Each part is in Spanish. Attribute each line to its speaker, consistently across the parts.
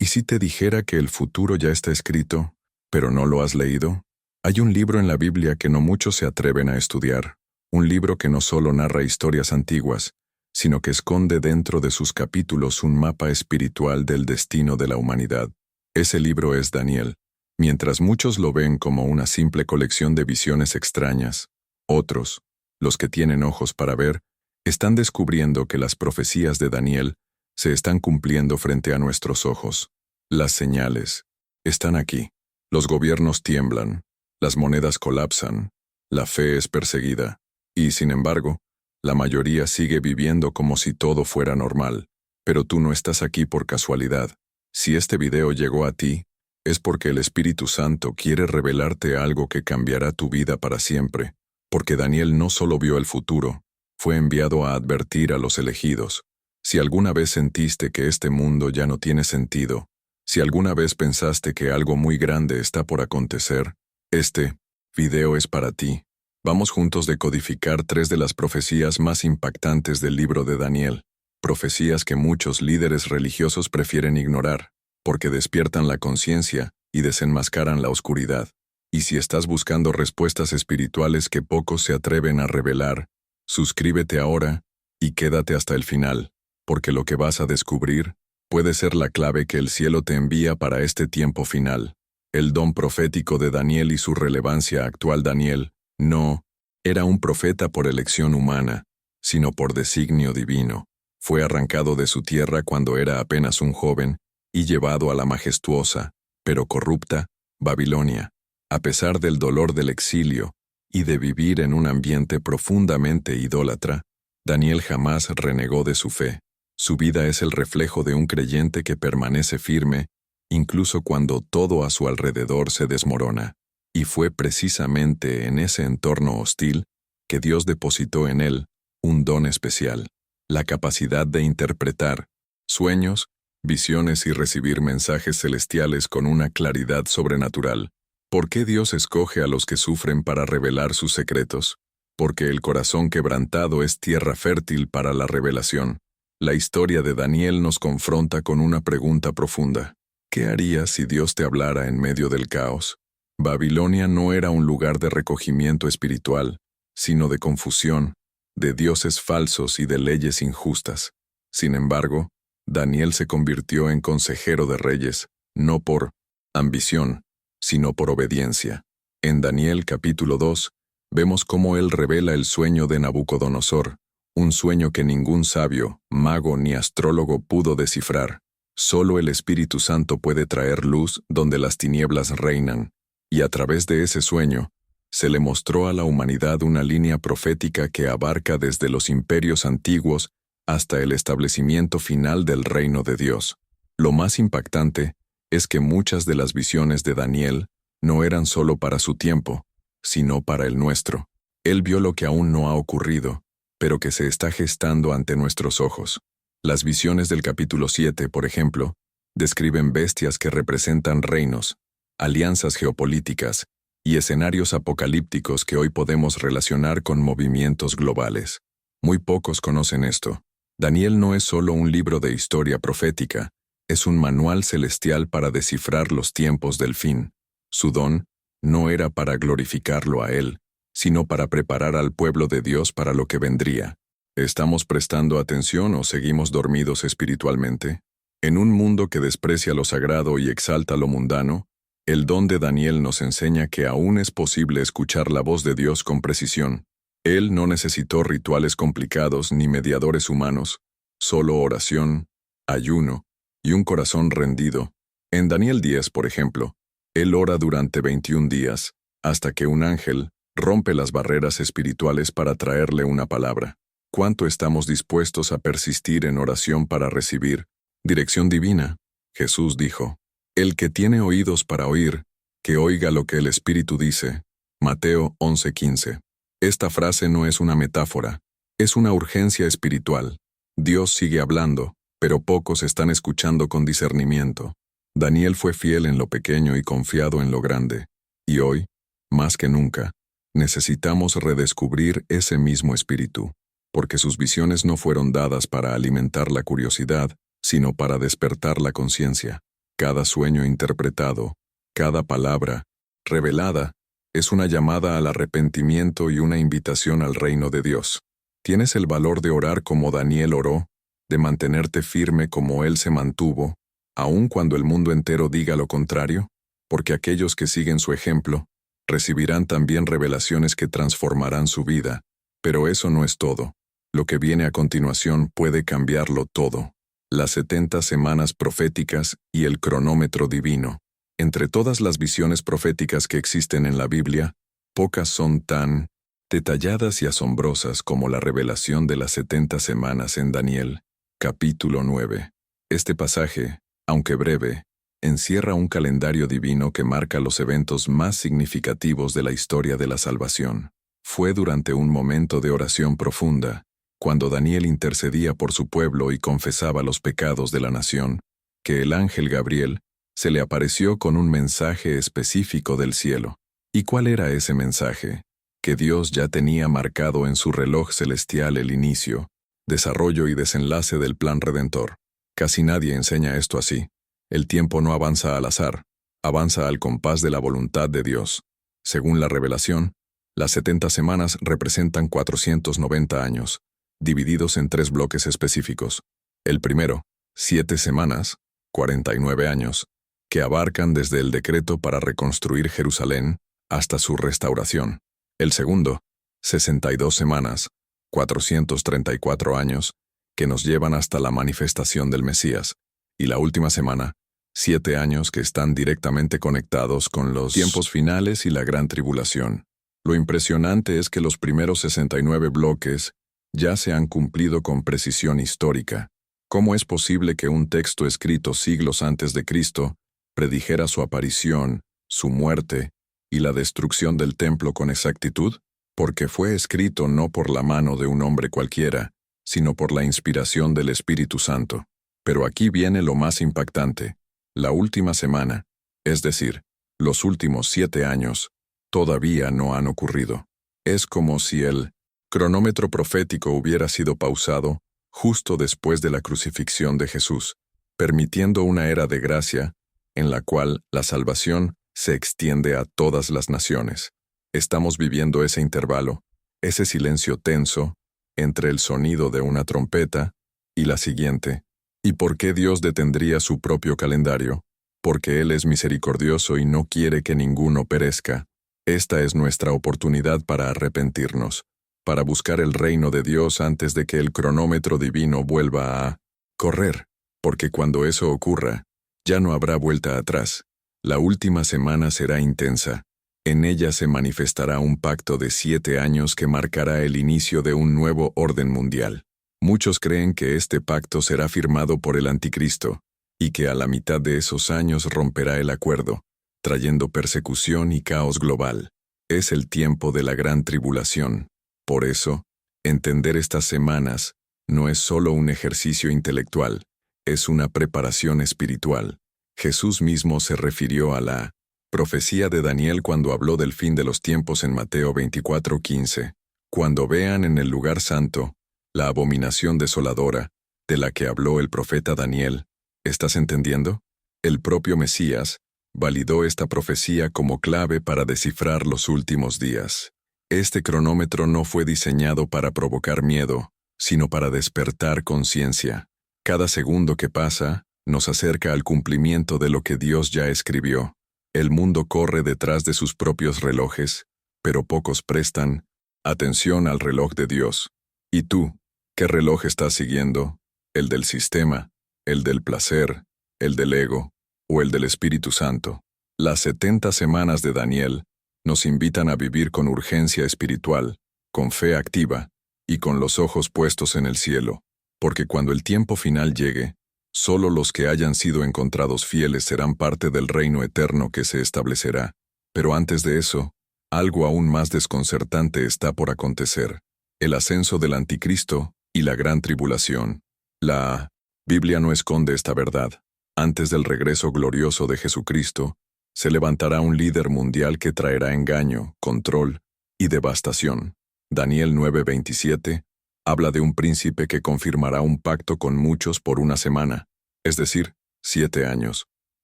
Speaker 1: ¿Y si te dijera que el futuro ya está escrito, pero no lo has leído? Hay un libro en la Biblia que no muchos se atreven a estudiar, un libro que no solo narra historias antiguas, sino que esconde dentro de sus capítulos un mapa espiritual del destino de la humanidad. Ese libro es Daniel. Mientras muchos lo ven como una simple colección de visiones extrañas, otros, los que tienen ojos para ver, están descubriendo que las profecías de Daniel se están cumpliendo frente a nuestros ojos. Las señales están aquí. Los gobiernos tiemblan, las monedas colapsan, la fe es perseguida, y sin embargo, la mayoría sigue viviendo como si todo fuera normal. Pero tú no estás aquí por casualidad. Si este video llegó a ti, es porque el Espíritu Santo quiere revelarte algo que cambiará tu vida para siempre, porque Daniel no solo vio el futuro, fue enviado a advertir a los elegidos. Si alguna vez sentiste que este mundo ya no tiene sentido, si alguna vez pensaste que algo muy grande está por acontecer, este video es para ti. Vamos juntos a decodificar 3 de las profecías más impactantes del libro de Daniel, profecías que muchos líderes religiosos prefieren ignorar, porque despiertan la conciencia y desenmascaran la oscuridad. Y si estás buscando respuestas espirituales que pocos se atreven a revelar, suscríbete ahora y quédate hasta el final, porque lo que vas a descubrir puede ser la clave que el cielo te envía para este tiempo final. El don profético de Daniel y su relevancia actual. Daniel no era un profeta por elección humana, sino por designio divino. Fue arrancado de su tierra cuando era apenas un joven y llevado a la majestuosa, pero corrupta, Babilonia. A pesar del dolor del exilio y de vivir en un ambiente profundamente idólatra, Daniel jamás renegó de su fe. Su vida es el reflejo de un creyente que permanece firme, incluso cuando todo a su alrededor se desmorona. Y fue precisamente en ese entorno hostil que Dios depositó en él un don especial, la capacidad de interpretar sueños, visiones y recibir mensajes celestiales con una claridad sobrenatural. ¿Por qué Dios escoge a los que sufren para revelar sus secretos? Porque el corazón quebrantado es tierra fértil para la revelación. La historia de Daniel nos confronta con una pregunta profunda. ¿Qué harías si Dios te hablara en medio del caos? Babilonia no era un lugar de recogimiento espiritual, sino de confusión, de dioses falsos y de leyes injustas. Sin embargo, Daniel se convirtió en consejero de reyes, no por ambición, sino por obediencia. En Daniel capítulo 2, vemos cómo él revela el sueño de Nabucodonosor, un sueño que ningún sabio, mago ni astrólogo pudo descifrar. Solo el Espíritu Santo puede traer luz donde las tinieblas reinan, y a través de ese sueño, se le mostró a la humanidad una línea profética que abarca desde los imperios antiguos hasta el establecimiento final del reino de Dios. Lo más impactante es que muchas de las visiones de Daniel no eran solo para su tiempo, sino para el nuestro. Él vio lo que aún no ha ocurrido, pero que se está gestando ante nuestros ojos. Las visiones del capítulo 7, por ejemplo, describen bestias que representan reinos, alianzas geopolíticas y escenarios apocalípticos que hoy podemos relacionar con movimientos globales. Muy pocos conocen esto. Daniel no es solo un libro de historia profética, es un manual celestial para descifrar los tiempos del fin. Su don no era para glorificarlo a él, sino para preparar al pueblo de Dios para lo que vendría. ¿Estamos prestando atención o seguimos dormidos espiritualmente? En un mundo que desprecia lo sagrado y exalta lo mundano, el don de Daniel nos enseña que aún es posible escuchar la voz de Dios con precisión. Él no necesitó rituales complicados ni mediadores humanos, solo oración, ayuno y un corazón rendido. En Daniel 10, por ejemplo, él ora durante 21 días, hasta que un ángel rompe las barreras espirituales para traerle una palabra. ¿Cuánto estamos dispuestos a persistir en oración para recibir dirección divina? Jesús dijo, «El que tiene oídos para oír, que oiga lo que el Espíritu dice». Mateo 11:15. Esta frase no es una metáfora, es una urgencia espiritual. Dios sigue hablando, pero pocos están escuchando con discernimiento. Daniel fue fiel en lo pequeño y confiado en lo grande. Y hoy, más que nunca, necesitamos redescubrir ese mismo espíritu, porque sus visiones no fueron dadas para alimentar la curiosidad, sino para despertar la conciencia. Cada sueño interpretado, cada palabra revelada, es una llamada al arrepentimiento y una invitación al reino de Dios. ¿Tienes el valor de orar como Daniel oró, de mantenerte firme como él se mantuvo, aun cuando el mundo entero diga lo contrario? Porque aquellos que siguen su ejemplo recibirán también revelaciones que transformarán su vida. Pero eso no es todo. Lo que viene a continuación puede cambiarlo todo. Las 70 semanas proféticas y el cronómetro divino. Entre todas las visiones proféticas que existen en la Biblia, pocas son tan detalladas y asombrosas como la revelación de las 70 semanas en Daniel, capítulo 9. Este pasaje, aunque breve, encierra un calendario divino que marca los eventos más significativos de la historia de la salvación. Fue durante un momento de oración profunda, cuando Daniel intercedía por su pueblo y confesaba los pecados de la nación, que el ángel Gabriel se le apareció con un mensaje específico del cielo. ¿Y cuál era ese mensaje? Que Dios ya tenía marcado en su reloj celestial el inicio, desarrollo y desenlace del plan redentor. Casi nadie enseña esto así. El tiempo no avanza al azar, avanza al compás de la voluntad de Dios. Según la revelación, las 70 semanas representan 490 años, divididos en 3 bloques específicos. El primero, 7 semanas, 49 años, que abarcan desde el decreto para reconstruir Jerusalén hasta su restauración. El segundo, 62 semanas, 434 años, que nos llevan hasta la manifestación del Mesías. Y la última semana, 7 años que están directamente conectados con los tiempos finales y la gran tribulación. Lo impresionante es que los primeros 69 bloques ya se han cumplido con precisión histórica. ¿Cómo es posible que un texto escrito siglos antes de Cristo predijera su aparición, su muerte y la destrucción del templo con exactitud? Porque fue escrito no por la mano de un hombre cualquiera, sino por la inspiración del Espíritu Santo. Pero aquí viene lo más impactante. La última semana, es decir, los últimos 7 años, todavía no han ocurrido. Es como si el cronómetro profético hubiera sido pausado justo después de la crucifixión de Jesús, permitiendo una era de gracia en la cual la salvación se extiende a todas las naciones. Estamos viviendo ese intervalo, ese silencio tenso, entre el sonido de una trompeta y la siguiente. ¿Y por qué Dios detendría su propio calendario? Porque Él es misericordioso y no quiere que ninguno perezca. Esta es nuestra oportunidad para arrepentirnos, para buscar el reino de Dios antes de que el cronómetro divino vuelva a correr, porque cuando eso ocurra, ya no habrá vuelta atrás. La última semana será intensa. En ella se manifestará un pacto de 7 años que marcará el inicio de un nuevo orden mundial. Muchos creen que este pacto será firmado por el Anticristo, y que a la mitad de esos años romperá el acuerdo, trayendo persecución y caos global. Es el tiempo de la gran tribulación. Por eso, entender estas semanas no es solo un ejercicio intelectual, es una preparación espiritual. Jesús mismo se refirió a la profecía de Daniel cuando habló del fin de los tiempos en Mateo 24:15. Cuando vean en el lugar santo la abominación desoladora de la que habló el profeta Daniel, ¿estás entendiendo? El propio Mesías validó esta profecía como clave para descifrar los últimos días. Este cronómetro no fue diseñado para provocar miedo, sino para despertar conciencia. Cada segundo que pasa nos acerca al cumplimiento de lo que Dios ya escribió. El mundo corre detrás de sus propios relojes, pero pocos prestan atención al reloj de Dios. ¿Y tú, qué reloj estás siguiendo? ¿El del sistema, el del placer, el del ego o el del Espíritu Santo? Las 70 semanas de Daniel nos invitan a vivir con urgencia espiritual, con fe activa y con los ojos puestos en el cielo, porque cuando el tiempo final llegue, solo los que hayan sido encontrados fieles serán parte del reino eterno que se establecerá. Pero antes de eso, algo aún más desconcertante está por acontecer: el ascenso del Anticristo y la gran tribulación. La Biblia no esconde esta verdad. Antes del regreso glorioso de Jesucristo, se levantará un líder mundial que traerá engaño, control y devastación. Daniel 9:27 habla de un príncipe que confirmará un pacto con muchos por una semana, es decir, 7 años.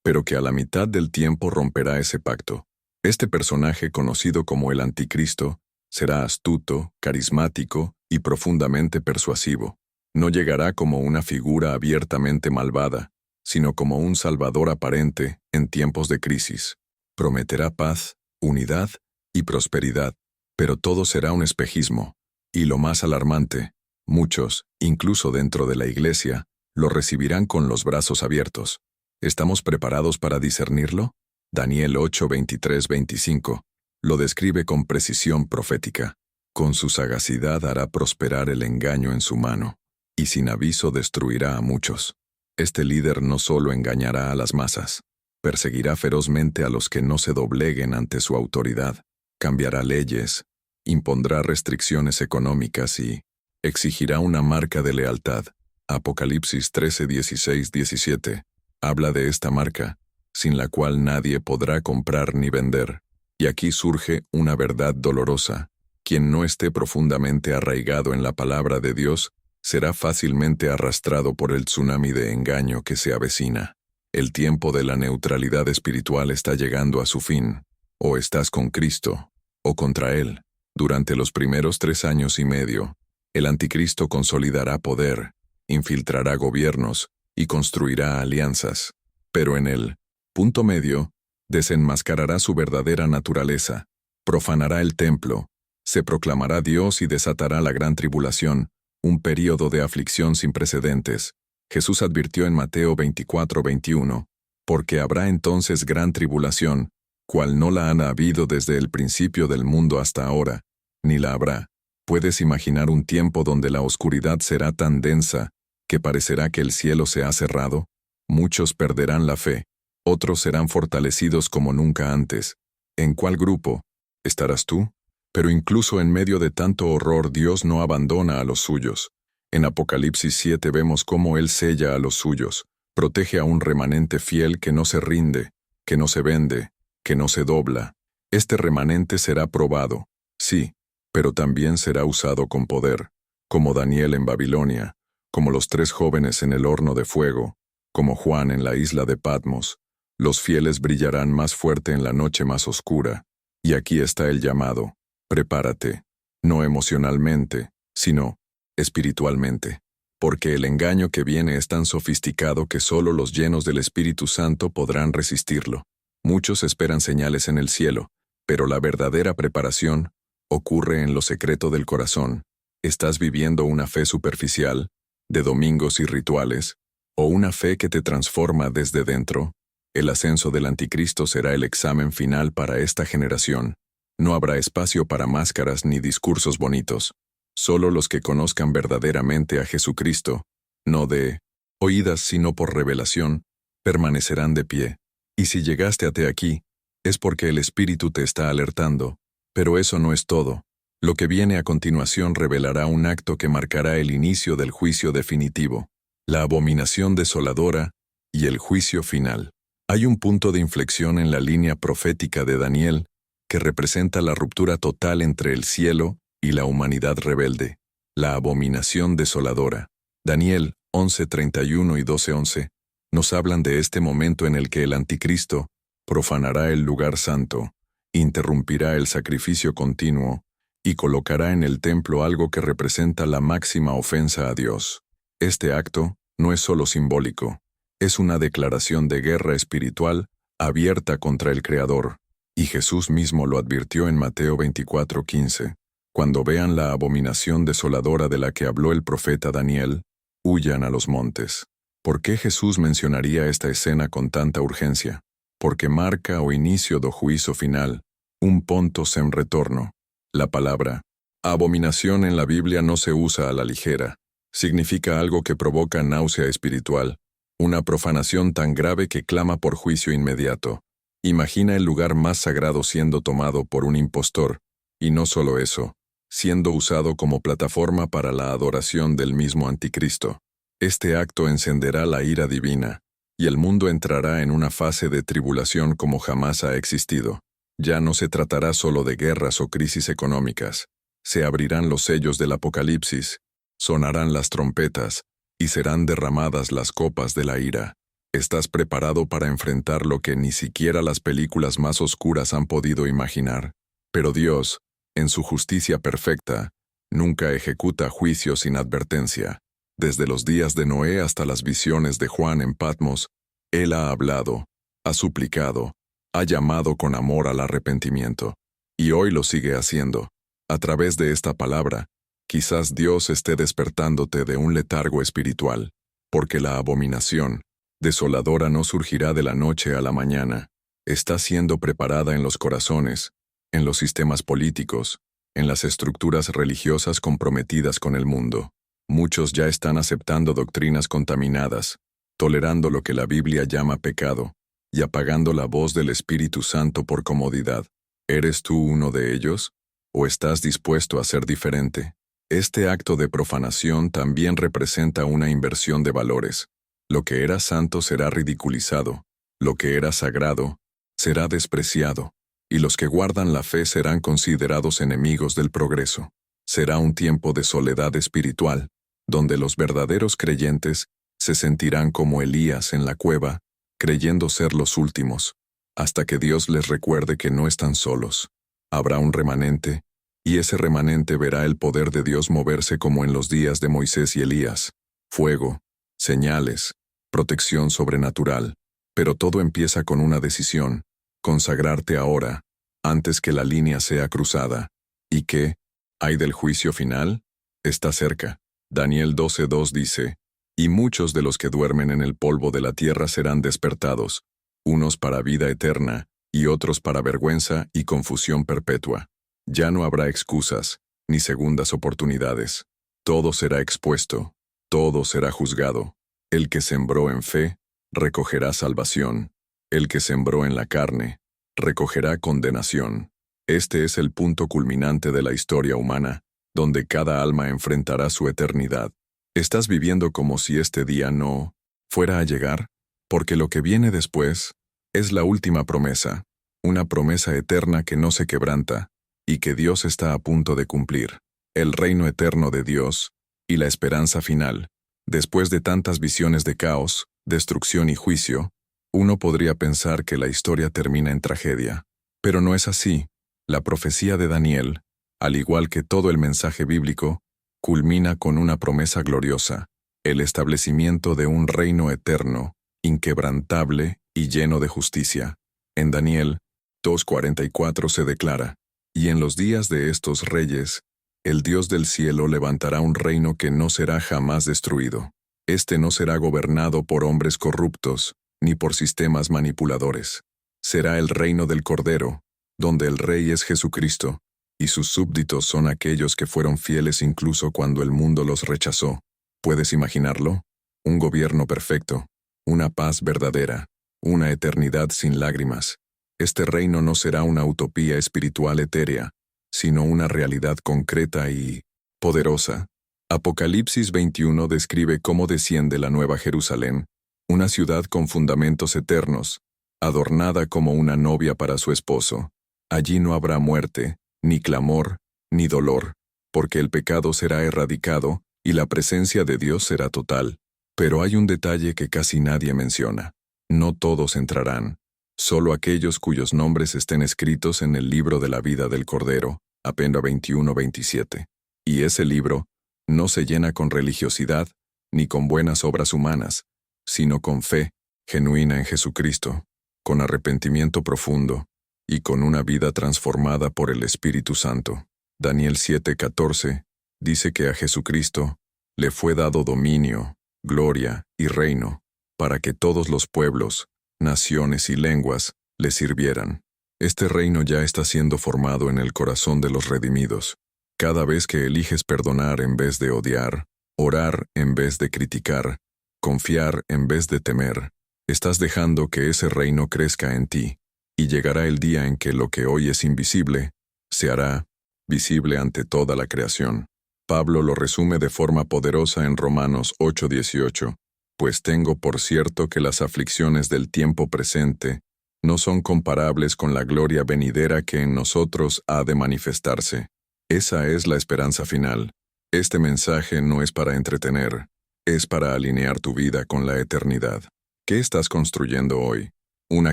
Speaker 1: pero que a la mitad del tiempo romperá ese pacto. Este personaje, conocido como el Anticristo, será astuto, carismático y profundamente persuasivo. No llegará como una figura abiertamente malvada, sino como un salvador aparente en tiempos de crisis. Prometerá paz, unidad y prosperidad, pero todo será un espejismo. Y lo más alarmante, muchos, incluso dentro de la iglesia, lo recibirán con los brazos abiertos. ¿Estamos preparados para discernirlo? Daniel 8, 23, 25 lo describe con precisión profética. Con su sagacidad hará prosperar el engaño en su mano, y sin aviso destruirá a muchos. Este líder no solo engañará a las masas, perseguirá ferozmente a los que no se dobleguen ante su autoridad, cambiará leyes, impondrá restricciones económicas y exigirá una marca de lealtad. Apocalipsis 13, 16, 17 habla de esta marca, sin la cual nadie podrá comprar ni vender. Y aquí surge una verdad dolorosa. Quien no esté profundamente arraigado en la palabra de Dios será fácilmente arrastrado por el tsunami de engaño que se avecina. El tiempo de la neutralidad espiritual está llegando a su fin. O estás con Cristo, o contra Él. Durante los primeros 3 años y medio, el Anticristo consolidará poder, infiltrará gobiernos y construirá alianzas. Pero en el punto medio, desenmascarará su verdadera naturaleza, profanará el templo, se proclamará Dios y desatará la gran tribulación, un período de aflicción sin precedentes. Jesús advirtió en Mateo 24, 21, porque habrá entonces gran tribulación, cual no la han habido desde el principio del mundo hasta ahora, ni la habrá. ¿Puedes imaginar un tiempo donde la oscuridad será tan densa que parecerá que el cielo se ha cerrado? Muchos perderán la fe. Otros serán fortalecidos como nunca antes. ¿En cuál grupo estarás tú? Pero incluso en medio de tanto horror Dios no abandona a los suyos. En Apocalipsis 7 vemos cómo Él sella a los suyos, protege a un remanente fiel que no se rinde, que no se vende, que no se dobla. Este remanente será probado, sí, pero también será usado con poder, como Daniel en Babilonia, como los 3 jóvenes en el horno de fuego, como Juan en la isla de Patmos. Los fieles brillarán más fuerte en la noche más oscura. Y aquí está el llamado. Prepárate, no emocionalmente, sino espiritualmente. Porque el engaño que viene es tan sofisticado que solo los llenos del Espíritu Santo podrán resistirlo. Muchos esperan señales en el cielo, pero la verdadera preparación ocurre en lo secreto del corazón. ¿Estás viviendo una fe superficial, de domingos y rituales, o una fe que te transforma desde dentro? El ascenso del Anticristo será el examen final para esta generación. No habrá espacio para máscaras ni discursos bonitos. Solo los que conozcan verdaderamente a Jesucristo, no de oídas sino por revelación, permanecerán de pie. Y si llegaste hasta aquí, es porque el Espíritu te está alertando. Pero eso no es todo. Lo que viene a continuación revelará un acto que marcará el inicio del juicio definitivo, la abominación desoladora y el juicio final. Hay un punto de inflexión en la línea profética de Daniel que representa la ruptura total entre el cielo y la humanidad rebelde, la abominación desoladora. Daniel 11:31 y 12:11 nos hablan de este momento en el que el Anticristo profanará el lugar santo, interrumpirá el sacrificio continuo y colocará en el templo algo que representa la máxima ofensa a Dios. Este acto no es solo simbólico, es una declaración de guerra espiritual abierta contra el Creador, y Jesús mismo lo advirtió en Mateo 24:15. Cuando vean la abominación desoladora de la que habló el profeta Daniel, huyan a los montes. ¿Por qué Jesús mencionaría esta escena con tanta urgencia? Porque marca o inicio do juicio final, un ponto sem retorno. La palabra abominación en la Biblia no se usa a la ligera. Significa algo que provoca náusea espiritual, una profanación tan grave que clama por juicio inmediato. Imagina el lugar más sagrado siendo tomado por un impostor, y no solo eso, siendo usado como plataforma para la adoración del mismo Anticristo. Este acto encenderá la ira divina, y el mundo entrará en una fase de tribulación como jamás ha existido. Ya no se tratará solo de guerras o crisis económicas. Se abrirán los sellos del Apocalipsis, sonarán las trompetas, y serán derramadas las copas de la ira. ¿Estás preparado para enfrentar lo que ni siquiera las películas más oscuras han podido imaginar? Pero Dios, en su justicia perfecta, nunca ejecuta juicios sin advertencia. Desde los días de Noé hasta las visiones de Juan en Patmos, Él ha hablado, ha suplicado, ha llamado con amor al arrepentimiento. Y hoy lo sigue haciendo. A través de esta palabra, quizás Dios esté despertándote de un letargo espiritual, porque la abominación desoladora no surgirá de la noche a la mañana. Está siendo preparada en los corazones, en los sistemas políticos, en las estructuras religiosas comprometidas con el mundo. Muchos ya están aceptando doctrinas contaminadas, tolerando lo que la Biblia llama pecado, y apagando la voz del Espíritu Santo por comodidad. ¿Eres tú uno de ellos? ¿O estás dispuesto a ser diferente? Este acto de profanación también representa una inversión de valores. Lo que era santo será ridiculizado, lo que era sagrado será despreciado, y los que guardan la fe serán considerados enemigos del progreso. Será un tiempo de soledad espiritual, donde los verdaderos creyentes se sentirán como Elías en la cueva, creyendo ser los últimos, hasta que Dios les recuerde que no están solos. Habrá un remanente, y ese remanente verá el poder de Dios moverse como en los días de Moisés y Elías. Fuego, señales, protección sobrenatural. Pero todo empieza con una decisión: consagrarte ahora, antes que la línea sea cruzada. ¿Y qué hay del juicio final? Está cerca. Daniel 12:2 dice: y muchos de los que duermen en el polvo de la tierra serán despertados, unos para vida eterna, y otros para vergüenza y confusión perpetua. Ya no habrá excusas, ni segundas oportunidades. Todo será expuesto, todo será juzgado. El que sembró en fe, recogerá salvación. El que sembró en la carne, recogerá condenación. Este es el punto culminante de la historia humana, donde cada alma enfrentará su eternidad. ¿Estás viviendo como si este día no fuera a llegar? Porque lo que viene después es la última promesa, una promesa eterna que no se quebranta, y que Dios está a punto de cumplir. El reino eterno de Dios y la esperanza final. Después de tantas visiones de caos, destrucción y juicio, uno podría pensar que la historia termina en tragedia. Pero no es así. La profecía de Daniel, al igual que todo el mensaje bíblico, culmina con una promesa gloriosa: el establecimiento de un reino eterno, inquebrantable y lleno de justicia. En Daniel 2:44 se declara: y en los días de estos reyes, el Dios del cielo levantará un reino que no será jamás destruido. Este no será gobernado por hombres corruptos, ni por sistemas manipuladores. Será el reino del Cordero, donde el Rey es Jesucristo, y sus súbditos son aquellos que fueron fieles incluso cuando el mundo los rechazó. ¿Puedes imaginarlo? Un gobierno perfecto, una paz verdadera, una eternidad sin lágrimas. Este reino no será una utopía espiritual etérea, sino una realidad concreta y poderosa. Apocalipsis 21 describe cómo desciende la Nueva Jerusalén, una ciudad con fundamentos eternos, adornada como una novia para su esposo. Allí no habrá muerte, ni clamor, ni dolor, porque el pecado será erradicado y la presencia de Dios será total. Pero hay un detalle que casi nadie menciona: no todos entrarán, solo aquellos cuyos nombres estén escritos en el libro de la vida del Cordero, Apocalipsis 21:27. Y ese libro no se llena con religiosidad, ni con buenas obras humanas, sino con fe genuina en Jesucristo, con arrepentimiento profundo, y con una vida transformada por el Espíritu Santo. Daniel 7:14 dice que a Jesucristo le fue dado dominio, gloria y reino, para que todos los pueblos, naciones y lenguas le sirvieran. Este reino ya está siendo formado en el corazón de los redimidos. Cada vez que eliges perdonar en vez de odiar, orar en vez de criticar, confiar en vez de temer, estás dejando que ese reino crezca en ti. Y llegará el día en que lo que hoy es invisible se hará visible ante toda la creación. Pablo lo resume de forma poderosa en Romanos 8:18: pues tengo por cierto que las aflicciones del tiempo presente no son comparables con la gloria venidera que en nosotros ha de manifestarse. Esa es la esperanza final. Este mensaje no es para entretener, es para alinear tu vida con la eternidad. ¿Qué estás construyendo hoy? Uma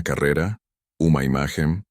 Speaker 1: carreira? Uma imagem?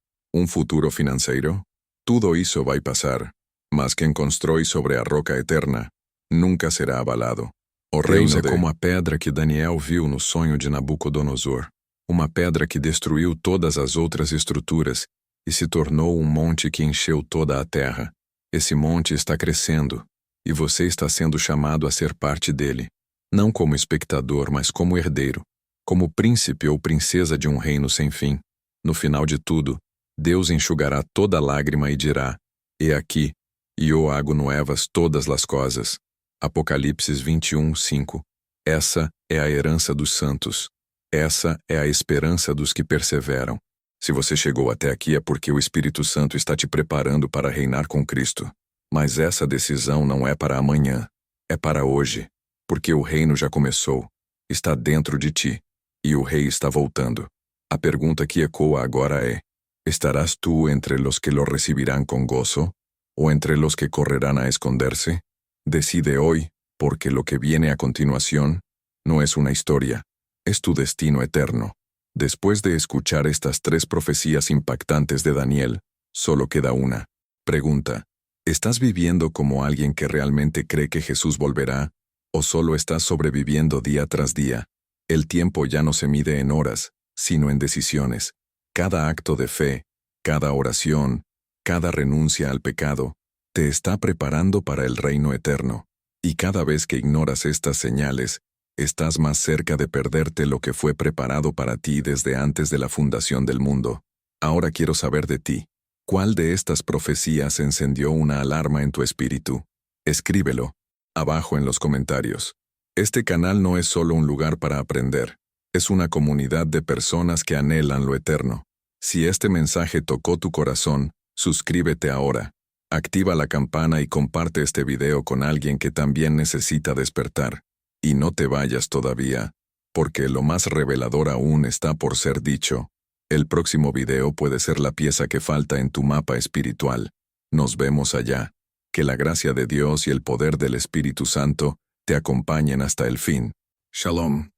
Speaker 1: Futuro financeiro? Tudo isso vai passar, mas quem constrói sobre a roca eterna nunca será abalado. O reino é como a pedra que Daniel viu no sonho de Nabucodonosor, uma pedra que destruiu todas as outras estruturas e se tornou um monte que encheu toda a terra. Esse monte está crescendo, e você está sendo chamado a ser parte dele, não como espectador, mas como herdeiro, como príncipe ou princesa de um reino sem fim. No final de tudo, Deus enxugará toda lágrima e dirá: "He aqui, eu hago nuevas todas as coisas." Apocalipse 21:5. Essa é a herança dos santos. Essa é a esperança dos que perseveram. Se você chegou até aqui é porque o Espírito Santo está te preparando para reinar com Cristo. Mas essa decisão não é para amanhã. É para hoje. Porque o reino já começou. Está dentro de ti. E o rei está voltando. A pergunta que ecoa agora é: ¿estarás tú entre los que lo recibirán con gozo? ¿O entre los que correrán a esconderse? Decide hoy, porque lo que viene a continuación no es una historia, es tu destino eterno. Después de escuchar estas 3 profecías impactantes de Daniel, solo queda una. Pregunta: ¿estás viviendo como alguien que realmente cree que Jesús volverá? ¿O solo estás sobreviviendo día tras día? El tiempo ya no se mide en horas, sino en decisiones. Cada acto de fe, cada oración, cada renuncia al pecado, te está preparando para el reino eterno. Y cada vez que ignoras estas señales, estás más cerca de perderte lo que fue preparado para ti desde antes de la fundación del mundo. Ahora quiero saber de ti. ¿Cuál de estas profecías encendió una alarma en tu espíritu? Escríbelo abajo en los comentarios. Este canal no es solo un lugar para aprender, es una comunidad de personas que anhelan lo eterno. Si este mensaje tocó tu corazón, suscríbete ahora. Activa la campana y comparte este video con alguien que también necesita despertar. Y no te vayas todavía, porque lo más revelador aún está por ser dicho. El próximo video puede ser la pieza que falta en tu mapa espiritual. Nos vemos allá. Que la gracia de Dios y el poder del Espíritu Santo te acompañen hasta el fin. Shalom.